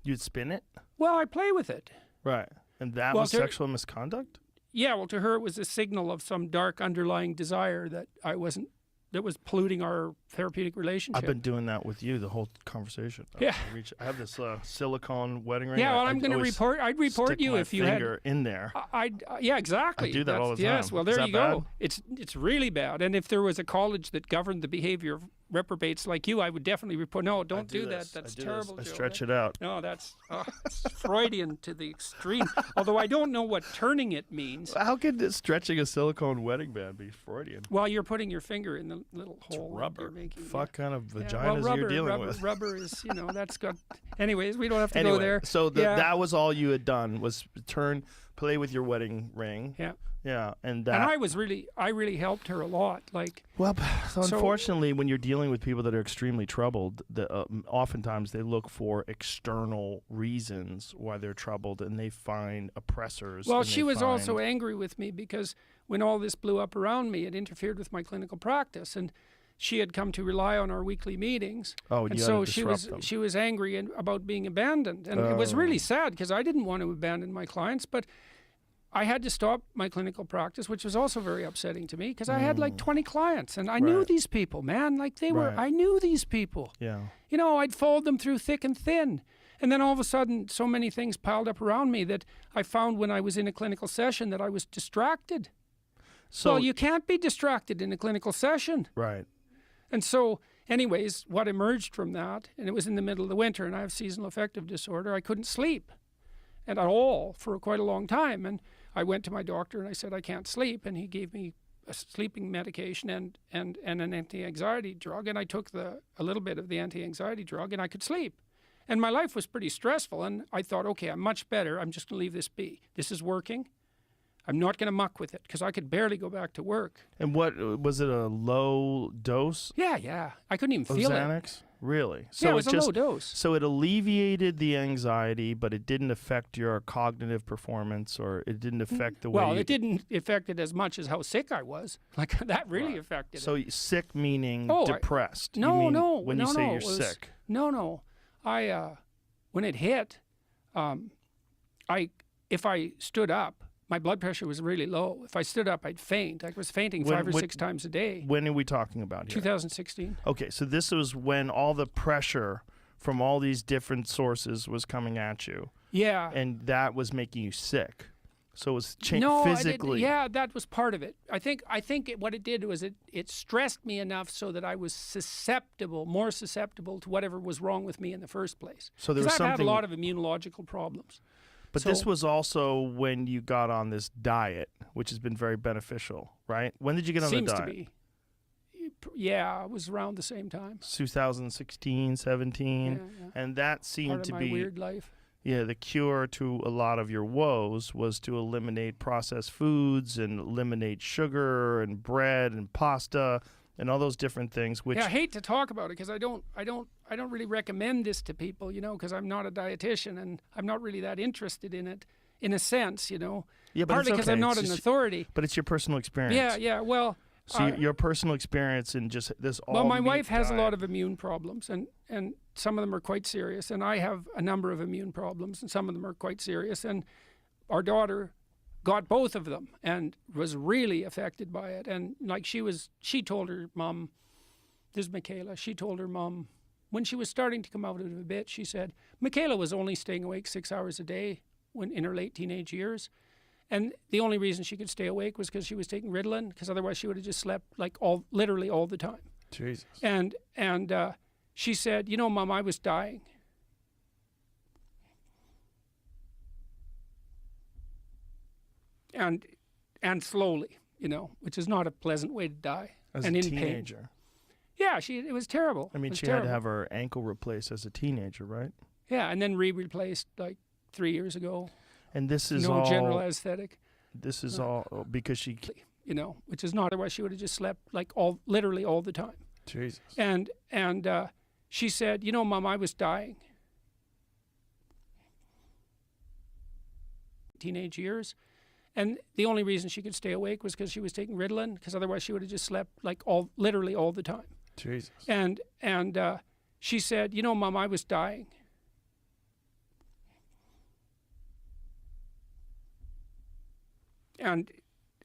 You'd spin it? Well, I play with it. Right. And that was sexual misconduct? Yeah, well, to her it was a signal of some dark underlying desire that that was polluting our therapeutic relationship. I've been doing that with you the whole conversation. Yeah. I have this silicone wedding ring. Yeah, well, I'm going to report. I'd report you if you had finger in there. Yeah, exactly. I do that all the time. Yes, well, there you go. Bad? It's really bad. And if there was a college that governed the behavior of reprobates like you, I would definitely report. No, don't do that. That's terrible. I stretch it out. No, that's it's Freudian to the extreme. Although I don't know what turning it means. How could stretching a silicone wedding band be Freudian? Well, you're putting your finger in the little hole. Rubber. You're making. Fuck kind of vaginas well, rubber, you're dealing with. Rubber is, that's got. Anyways, we don't have to Anyway, go there. So that was all you had done was play with your wedding ring. Yeah. Yeah, and I really helped her a lot. So unfortunately, when you're dealing with people that are extremely troubled, oftentimes they look for external reasons why they're troubled, and they find oppressors. Well, she was also angry with me because when all this blew up around me, it interfered with my clinical practice, and she had come to rely on our weekly meetings. Oh, and so she was angry about being abandoned, and it was really sad because I didn't want to abandon my clients, but I had to stop my clinical practice, which was also very upsetting to me because I had 20 clients and I knew these people, man. I knew these people. Yeah. I'd followed them through thick and thin. And then all of a sudden, so many things piled up around me that I found when I was in a clinical session that I was distracted. So you can't be distracted in a clinical session. Right. And so, anyways, what emerged from that, and it was in the middle of the winter and I have seasonal affective disorder, I couldn't sleep at all for quite a long time. And I went to my doctor and I said, I can't sleep. And he gave me a sleeping medication and an anti-anxiety drug. And I took a little bit of the anti-anxiety drug and I could sleep. And my life was pretty stressful. And I thought, okay, I'm much better. I'm just going to leave this be. This is working. I'm not going to muck with it because I could barely go back to work. And what, was it a low dose? Yeah. I couldn't even feel Xanax? it. Really? So it was a low dose. So it alleviated the anxiety, but it didn't affect your cognitive performance, or it didn't affect the way. Well, it didn't affect it as much as how sick I was. That really affected it. So sick meaning depressed. No. When you say you're sick. No. When it hit, if I stood up, my blood pressure was really low. If I stood up, I'd faint. I was fainting 5 or 6 times a day. When are we talking about here? 2016. Okay, so this was when all the pressure from all these different sources was coming at you. Yeah. And that was making you sick. So it was physically. That was part of it. I think what it did was it stressed me enough so that I was more susceptible to whatever was wrong with me in the first place. So there was something. I've had a lot of immunological problems. But this was also when you got on this diet, which has been very beneficial, right? When did you get on the diet? Seems to be. Yeah, it was around the same time. 2016, 17. Yeah. And that seemed to be my weird life. Yeah, the cure to a lot of your woes was to eliminate processed foods and eliminate sugar and bread and pasta and all those different things. Which I hate to talk about it because I don't really recommend this to people, because I'm not a dietitian and I'm not really that interested in it, in a sense, Yeah, but partly because I'm not an authority. But it's your personal experience. Yeah. Well. So your personal experience in just this all. Well, my wife has a lot of immune problems, and some of them are quite serious, and I have a number of immune problems, and some of them are quite serious. And our daughter got both of them and was really affected by it. And she told her mom, this is Michaela, she told her mom, when she was starting to come out of it a bit, she said, Michaela was only staying awake 6 hours a day in her late teenage years. And the only reason she could stay awake was because she was taking Ritalin, because otherwise she would have just slept literally all the time. Jesus. And she said, Mom, I was dying. And slowly, which is not a pleasant way to die. As and a in teenager. Pain. Yeah, it was terrible. I mean, she had to have her ankle replaced as a teenager, right? Yeah, and then replaced like 3 years ago. And this is No all general aesthetic. This is all because she. You know, which is not, otherwise she would have just slept like literally all the time. Jesus. And she said, you know, Mom, I was dying. Teenage years. And the only reason she could stay awake was because she was taking Ritalin, because otherwise she would have just slept like literally all the time. Jesus. And she said, you know, Mom, I was dying.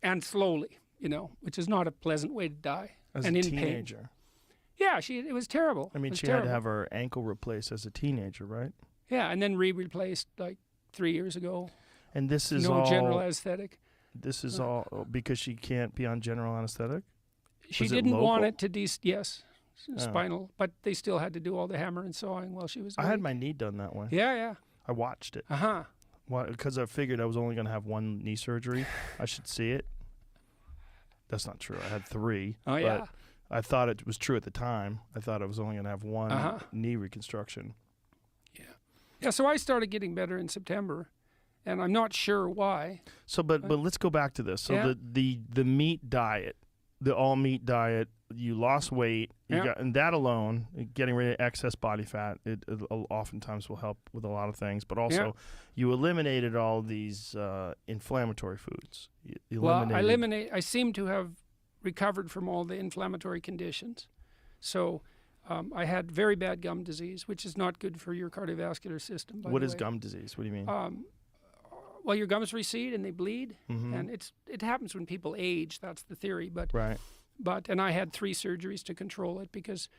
And slowly, you know, which is not a pleasant way to die. As and a in teenager. pain. Yeah, it was terrible. I mean, was she terrible. had to have her ankle replaced as a teenager, right? Yeah, and then replaced like 3 years ago. And this is no all general aesthetic. This is all because she can't be on general anesthetic. She Was it didn't want local? it to yes, spinal, but they still had to do all the hammer and sawing while she was. I awake. had my knee done that way. Yeah, yeah. I watched it. Uh-huh. Because I figured I was only going to have one knee surgery. I should see it. That's not true. I had 3. Oh, yeah. But I thought it was true at the time. I thought I was only going to have one knee reconstruction. Yeah. Yeah, so I started getting better in September, and I'm not sure why. So, but let's go back to this. So Yeah. the meat diet, the all meat diet, you lost weight, and that alone, getting rid of excess body fat, it oftentimes will help with a lot of things. But also, you eliminated all these inflammatory foods. I seem to have recovered from all the inflammatory conditions. So I had very bad gum disease, which is not good for your cardiovascular system. What is gum disease? What do you mean? Well, your gums recede and they bleed, Mm-hmm. and it happens when people age. That's the theory. Right. And I had 3 surgeries to control it because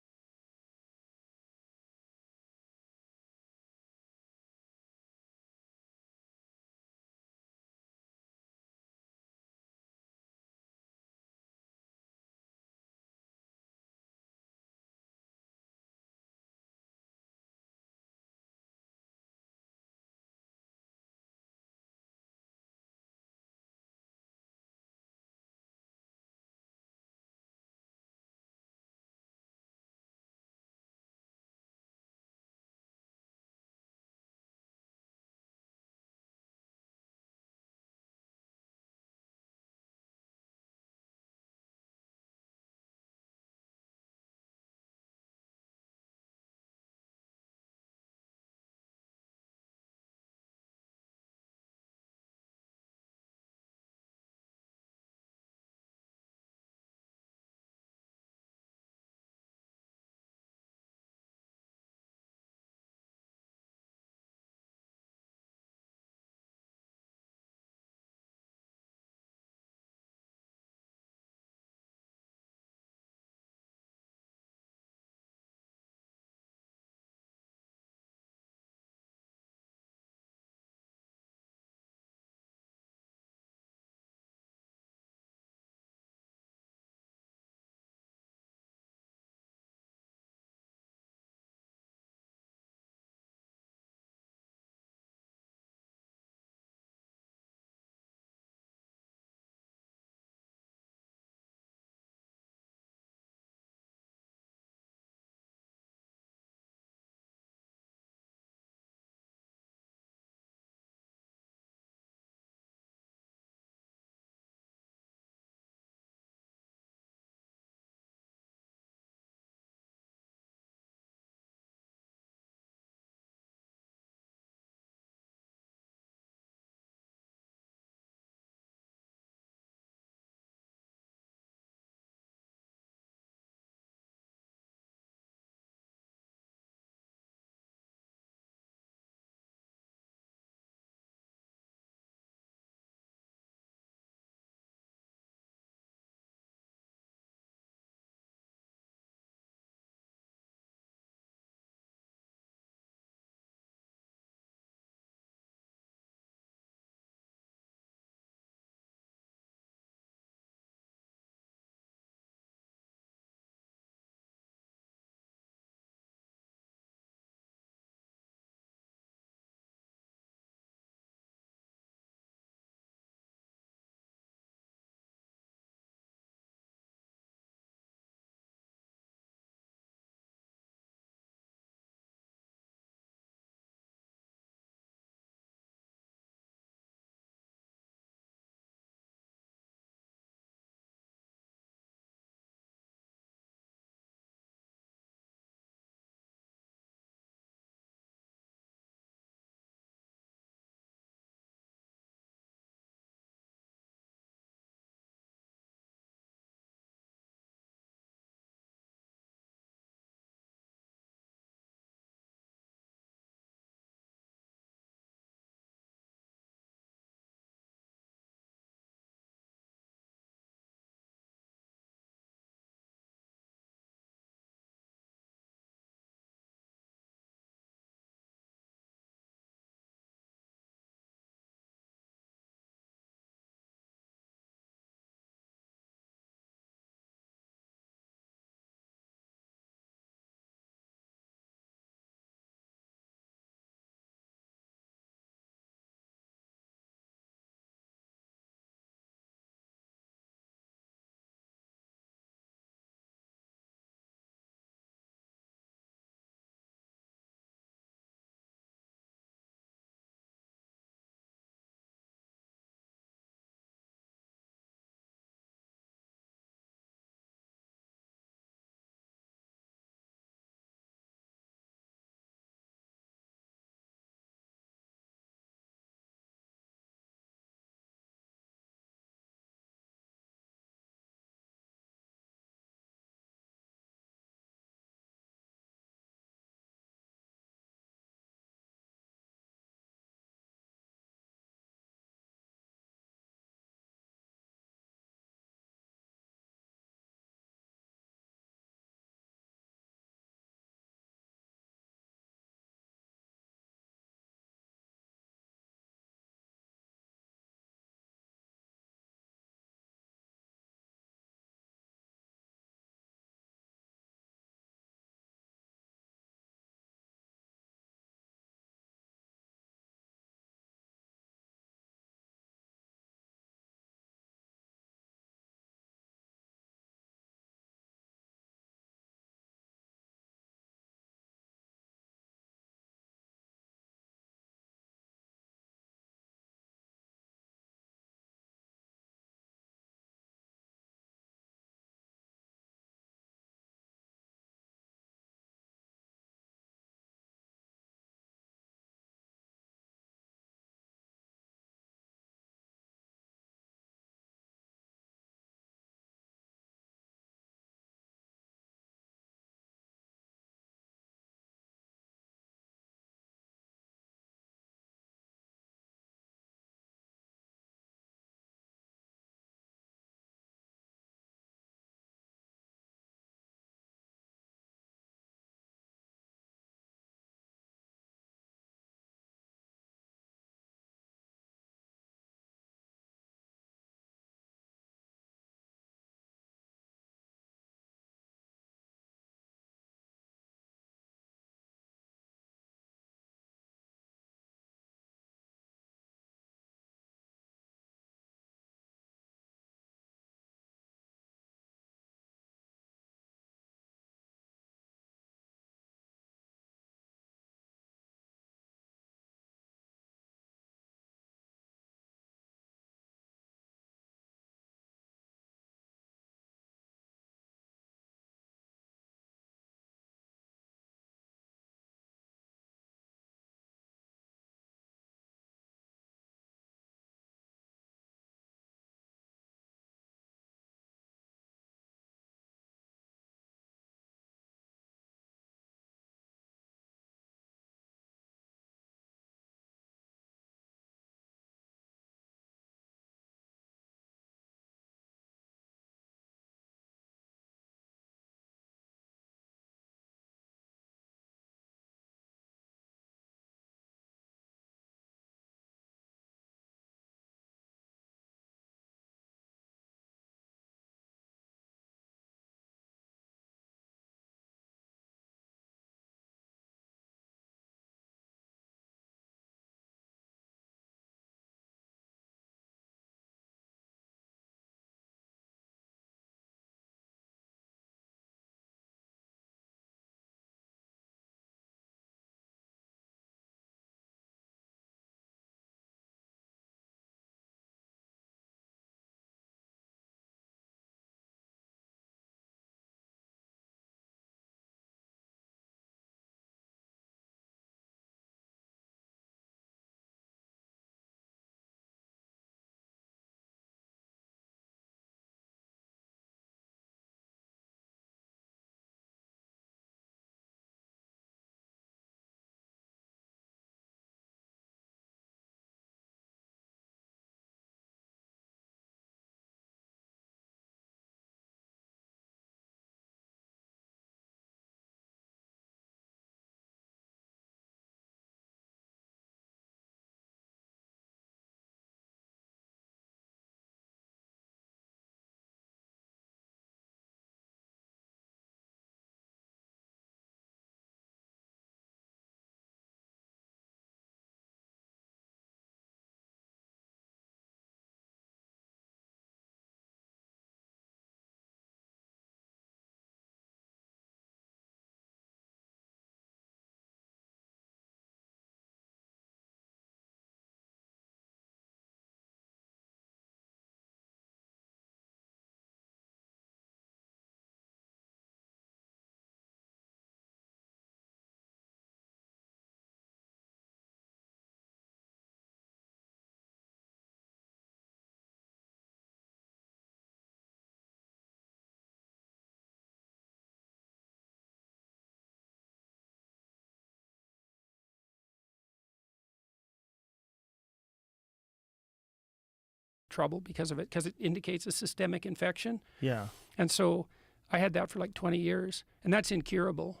trouble because of it, because it indicates a systemic infection. Yeah. And so I had that for like 20 years, and that's incurable,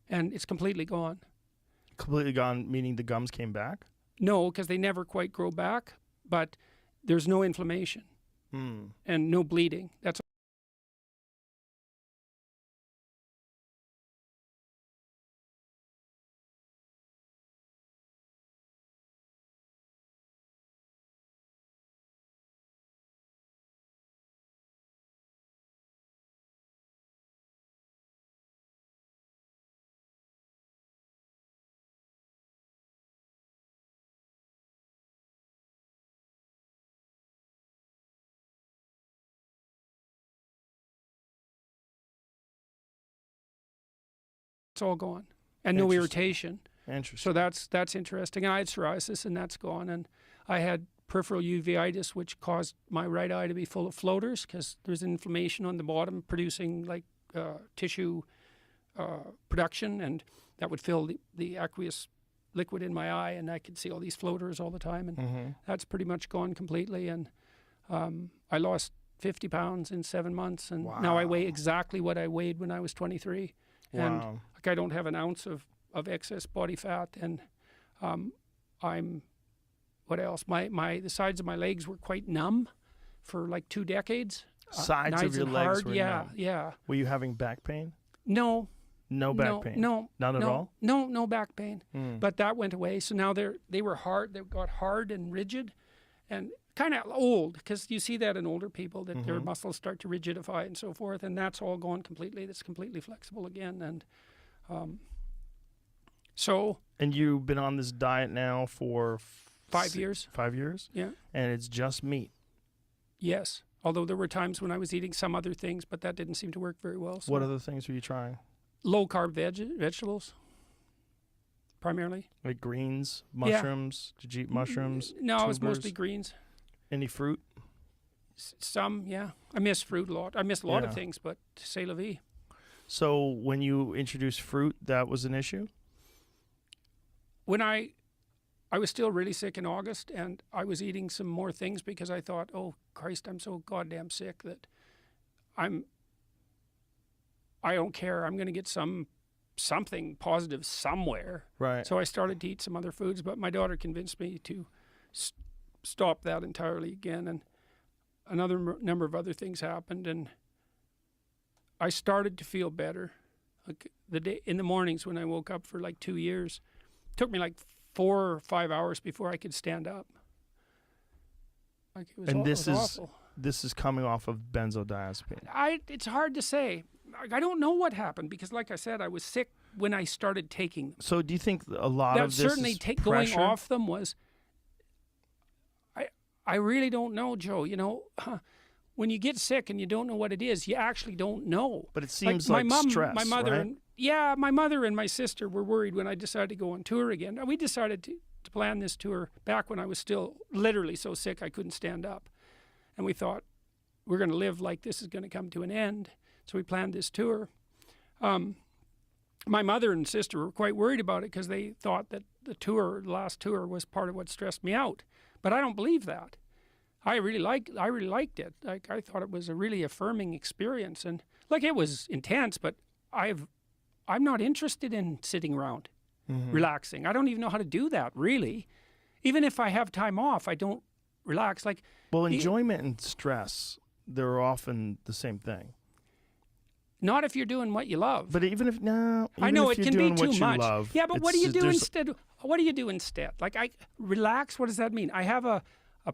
and it's completely gone. Completely gone, meaning the gums came back? No, because they never quite grow back, but there's no inflammation and no bleeding. That's all gone, and no irritation. Interesting. So that's interesting. And I had psoriasis, and that's gone. And I had peripheral uveitis, which caused my right eye to be full of floaters because there's inflammation on the bottom, producing like tissue production, and that would fill the aqueous liquid in my eye, and I could see all these floaters all the time. And that's pretty much gone completely. And I lost 50 pounds in 7 months, and now I weigh exactly what I weighed when I was 23. And like I don't have an ounce of excess body fat, and I'm what else? The sides of my legs were quite numb for like 2 decades. Sides of your legs were numb. Yeah. Were you having back pain? No. No back pain? No. Not at all? No back pain. But that went away. So now they were hard. They got hard and rigid, and kind of old, because you see that in older people, that their muscles start to rigidify and so forth, and that's all gone completely. That's completely flexible again. And so. And you've been on this diet now for 5 years. 5 years? Yeah. And it's just meat? Yes. Although there were times when I was eating some other things, but that didn't seem to work very well. So. What other things were you trying? Low carb vegetables, primarily. Like greens, mushrooms? Yeah. Did you eat mushrooms? No, tubers? it was mostly greens. Any fruit? Some, yeah. I miss fruit a lot. I miss a lot of things, but c'est la vie. So when you introduced fruit, that was an issue? When I was still really sick in August, and I was eating some more things because I thought, oh Christ, I'm so goddamn sick that I don't care. I'm going to get something positive somewhere. Right. So I started to eat some other foods, but my daughter convinced me to stop that entirely again, and another number of other things happened, and I started to feel better. Like in the mornings when I woke up for like 2 years, it took me like 4 or 5 hours before I could stand up. Like it was, and it was awful. This is coming off of benzodiazepine. It's hard to say. I don't know what happened, because like I said, I was sick when I started taking them. So do you think a lot of this certainly is going pressure? off them was, I really don't know, Joe. You know, when you get sick and you don't know what it is, you actually don't know. But it seems like stress, my mother, right? my mother and my sister were worried when I decided to go on tour again. We decided to plan this tour back when I was still literally so sick I couldn't stand up. And we thought, we're going to live like this is going to come to an end. So we planned this tour. My mother and sister were quite worried about it because they thought that the last tour was part of what stressed me out. But I don't believe that. I really liked it. Like, I thought it was a really affirming experience, and like, it was intense, but I'm not interested in sitting around relaxing. I don't even know how to do that, really. Even if I have time off, I don't relax. Like, well, enjoyment and stress, they're often the same thing. Not if you're doing what you love. But even if I know it can be too much. Love, yeah, but what do you do instead? What do you do instead? Like, I relax. What does that mean? I have a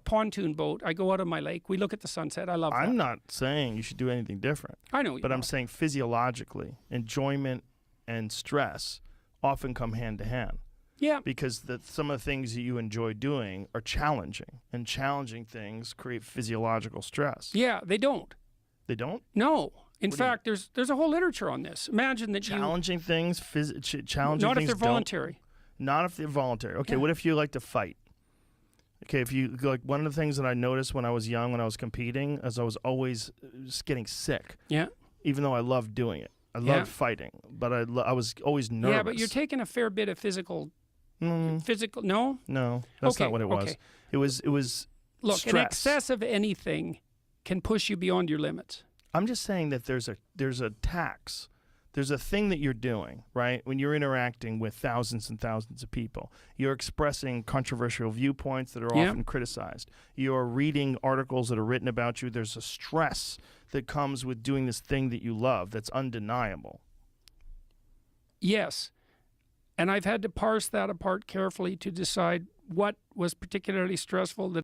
pontoon boat. I go out on my lake. We look at the sunset. I love that. I'm not saying you should do anything different. I know, but I'm saying physiologically, enjoyment and stress often come hand to hand. Yeah. Because some of the things that you enjoy doing are challenging, and challenging things create physiological stress. Yeah, they don't. They don't? No. In fact, there's a whole literature on this. Imagine that challenging things, challenging not things. Not if they're voluntary. Not if they're voluntary. Okay, yeah. What if you like to fight? Okay, if you like, one of the things that I noticed when I was young, when I was competing, is I was always just getting sick. Yeah. Even though I loved doing it, I loved fighting, but I was always nervous. Yeah, but you're taking a fair bit of physical. Physical? No. No, that's not what it was. Okay. It was look, stress. an excess of anything can push you beyond your limits. I'm just saying that there's a tax. There's a thing that you're doing, right? When you're interacting with thousands and thousands of people, you're expressing controversial viewpoints that are Yeah. often criticized. You're reading articles that are written about you. There's a stress that comes with doing this thing that you love that's undeniable. Yes. And I've had to parse that apart carefully to decide what was particularly stressful that